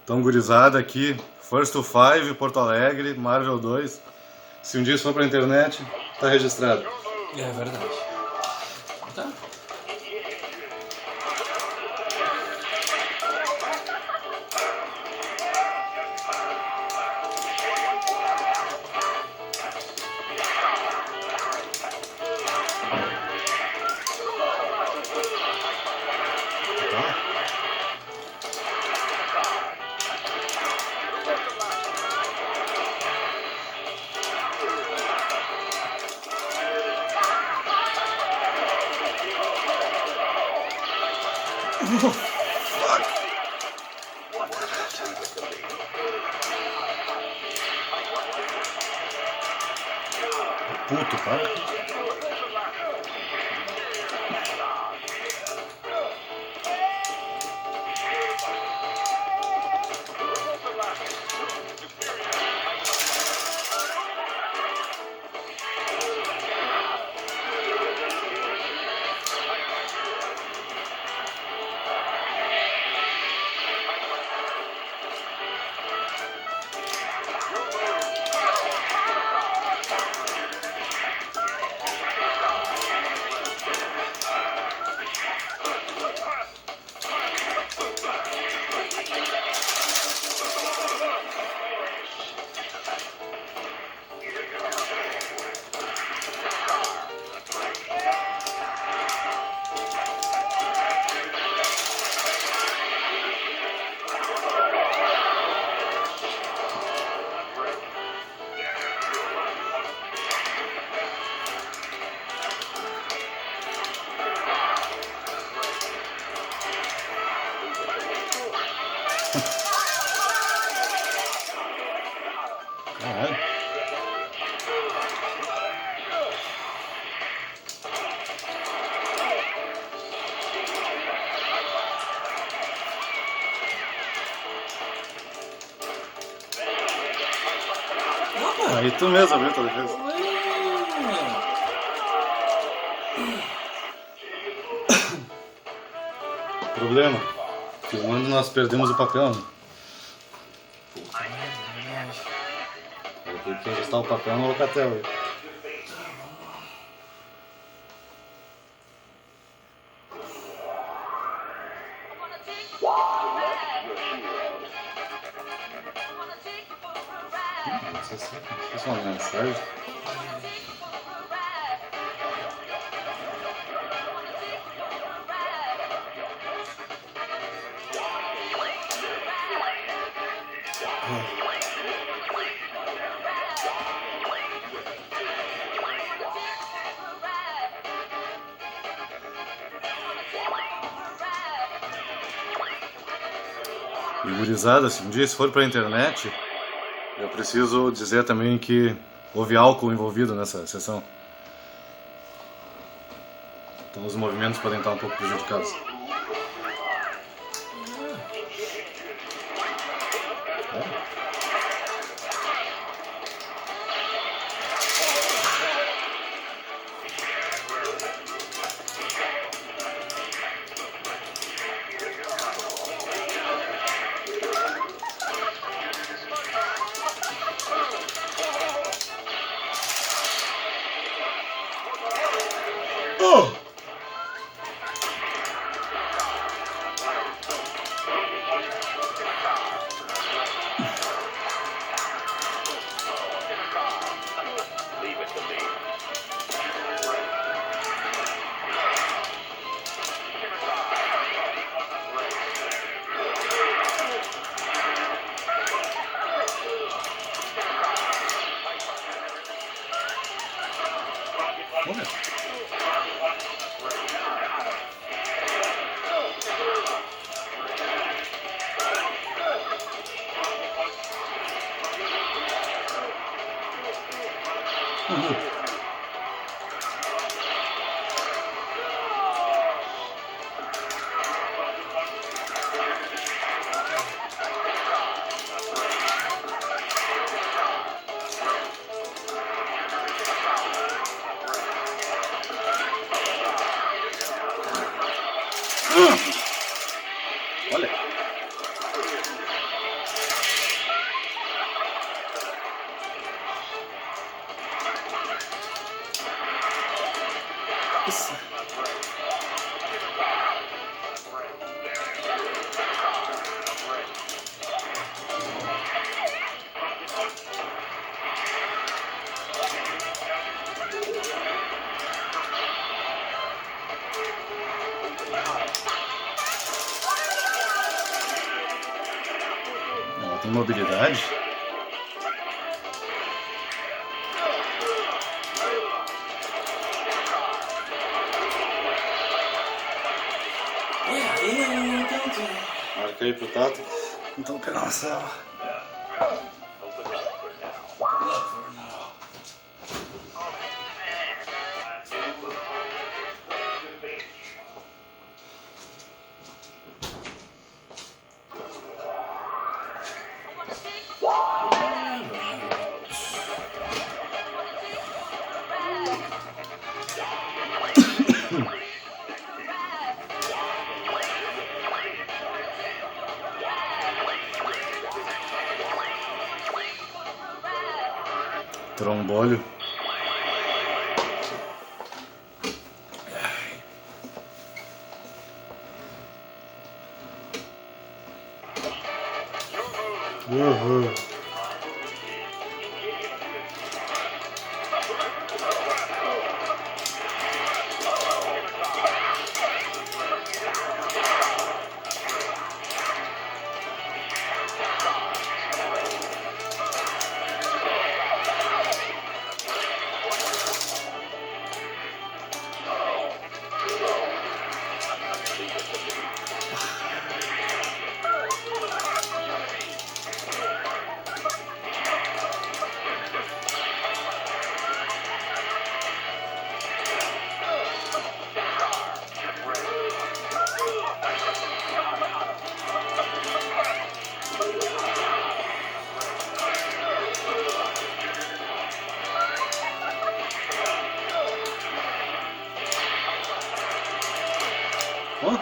Então, gurizada aqui, First to Five, Porto Alegre, Marvel 2. Se um dia isso for pra internet, tá registrado. É verdade. Tá. Puto, cara. Caralho. Aí tu mesmo abriu tua defesa. Problema. Filmando nós perdemos o papel, né? Eu tenho que ajustar o papel no locatel. Não sei se é uma mensagem. E gurizada, se um dia isso for pra internet, eu preciso dizer também que houve álcool envolvido nessa sessão. Então os movimentos podem estar um pouco prejudicados. Olha. Isso. Ela tem mobilidade. Marca aí pro Tato. Então pegar uma cela. Trombolho. Uhum. Ó.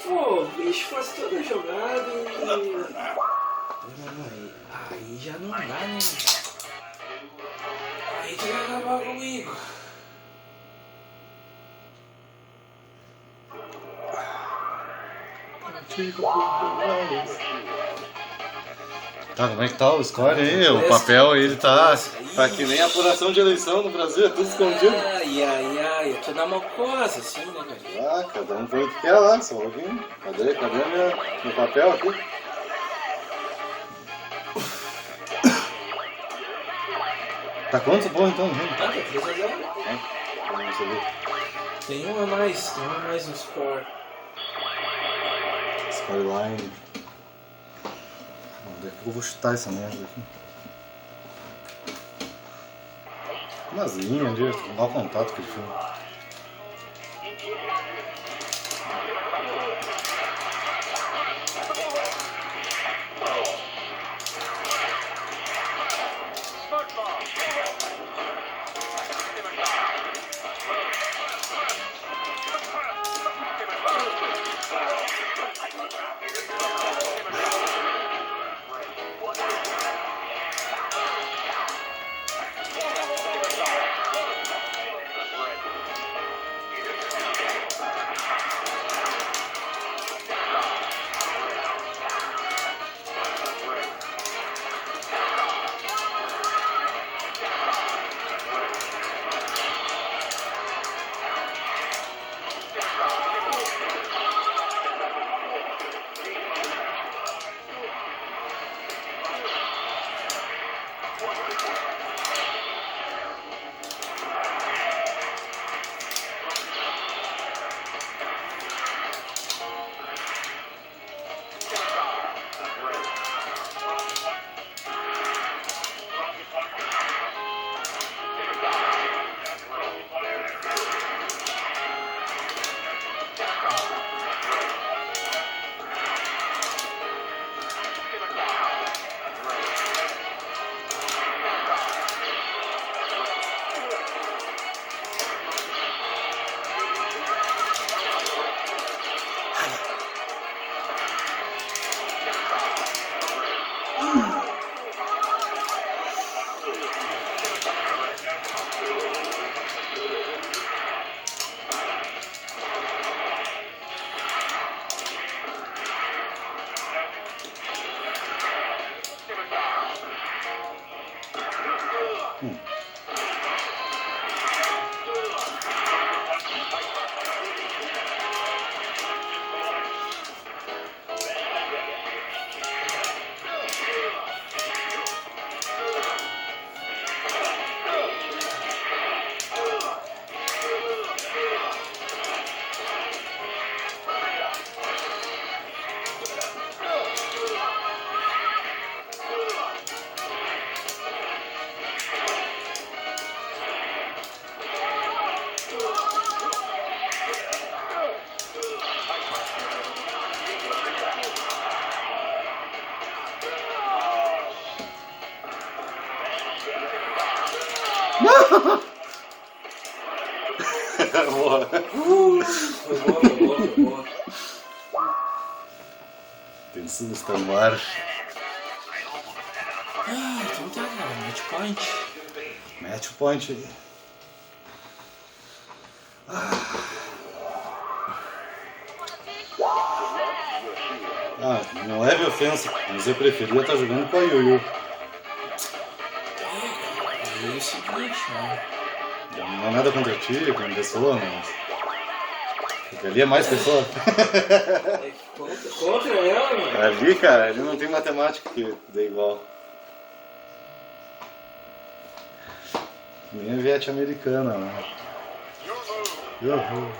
Pô, bicho, faz toda a jogada e... Aí já não dá, né? Aí tu vai acabar comigo. Tá, como é que tá o score aí? O papel ele tá que nem apuração de eleição no Brasil, é tudo escondido. Eu tô na mocosa, assim, né, cara? Ah, cada um põe o que quer lá, só um pouquinho. Cadê meu papel aqui? Tá quanto bom então, gente? Ah, tá 3-0. Vamos ver. Tem um a mais no score. Scoreline. Onde é que eu vou chutar essa merda aqui? Umas linhas ali, dá o contato que ele fez. Boa. Foi boa. Tensão está no ar. Então tá, cara. Match point. Match point aí. Não leve ofensa, mas eu preferia estar jogando com a Yuyu. É o seguinte, né? Não é nada contra ti, como pessoa, mas... Porque ali é mais pessoa. Contra ela, mano. Ali, cara, ali não tem matemática que dê igual. Nem a Viete americana, né? Uhul.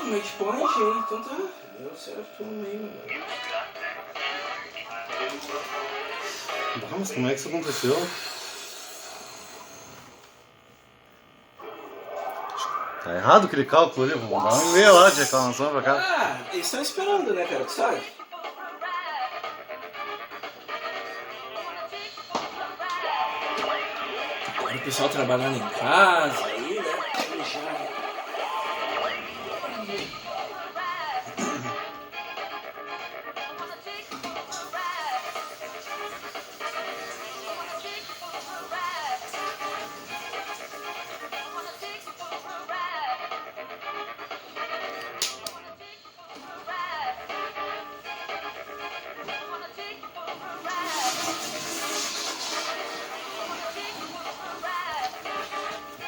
Match point, hein? Então tá. Deu certo no meio, mano. Mas como é que isso aconteceu? Tá errado aquele cálculo ali, vamos dar um e-mail lá de reclamação pra cá. Ah, eles estão esperando, né, cara? Tu sabe? pessoal trabalhando em casa aí, né? Já.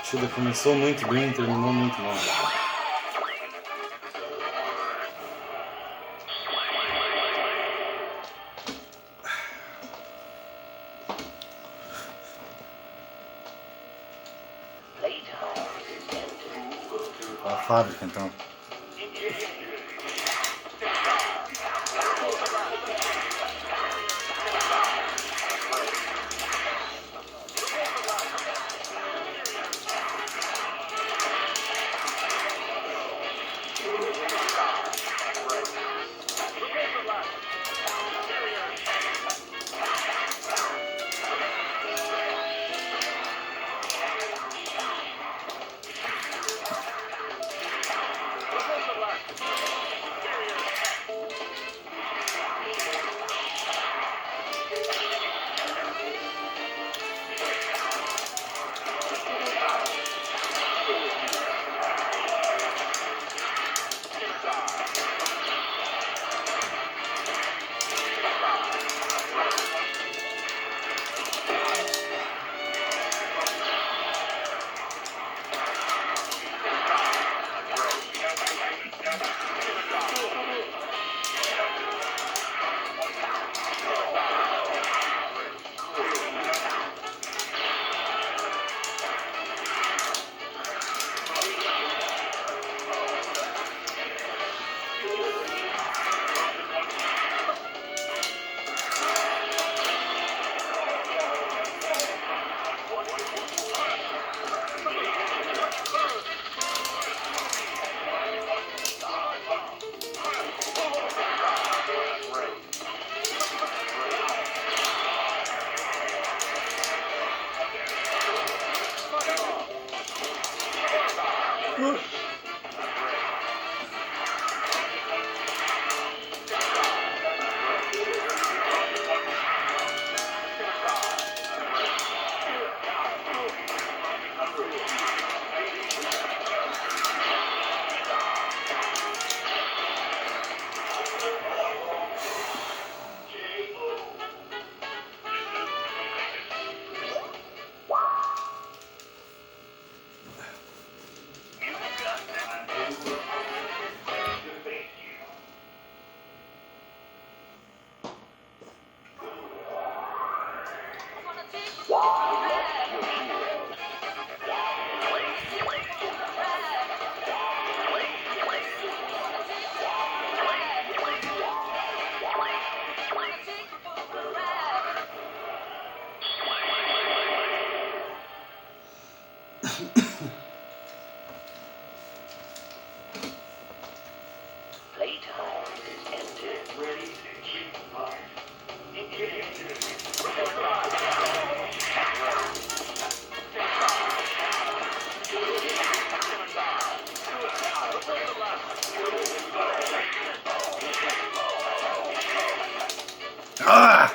A partida começou muito bem e terminou muito mal. A fábrica, então. Ah!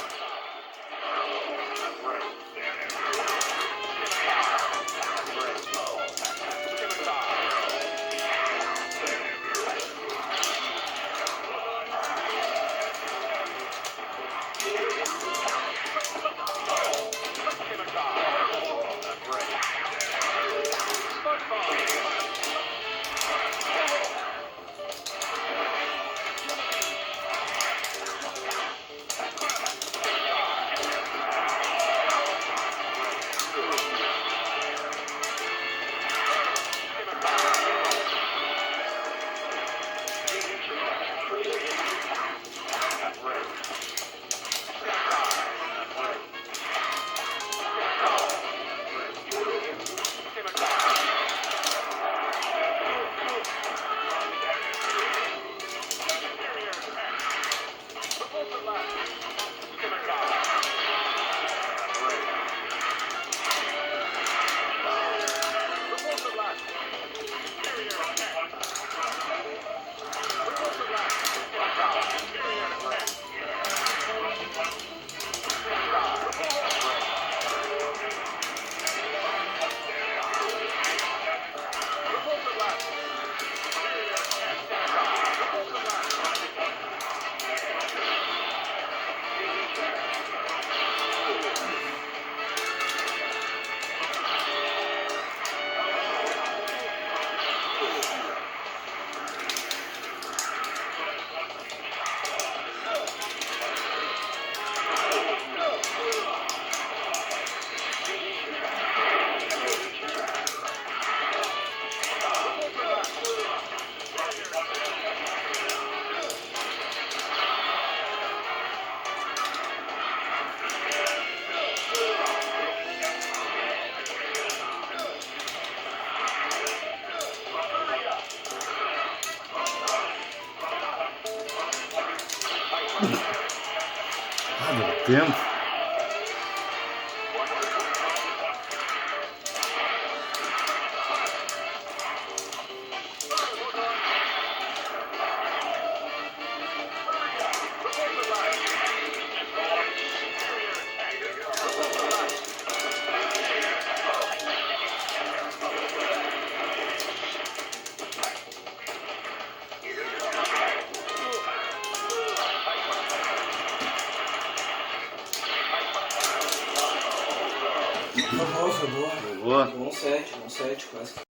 Ah, deu tempo. Foi boa, foi boa. Boa. Bom set, quase.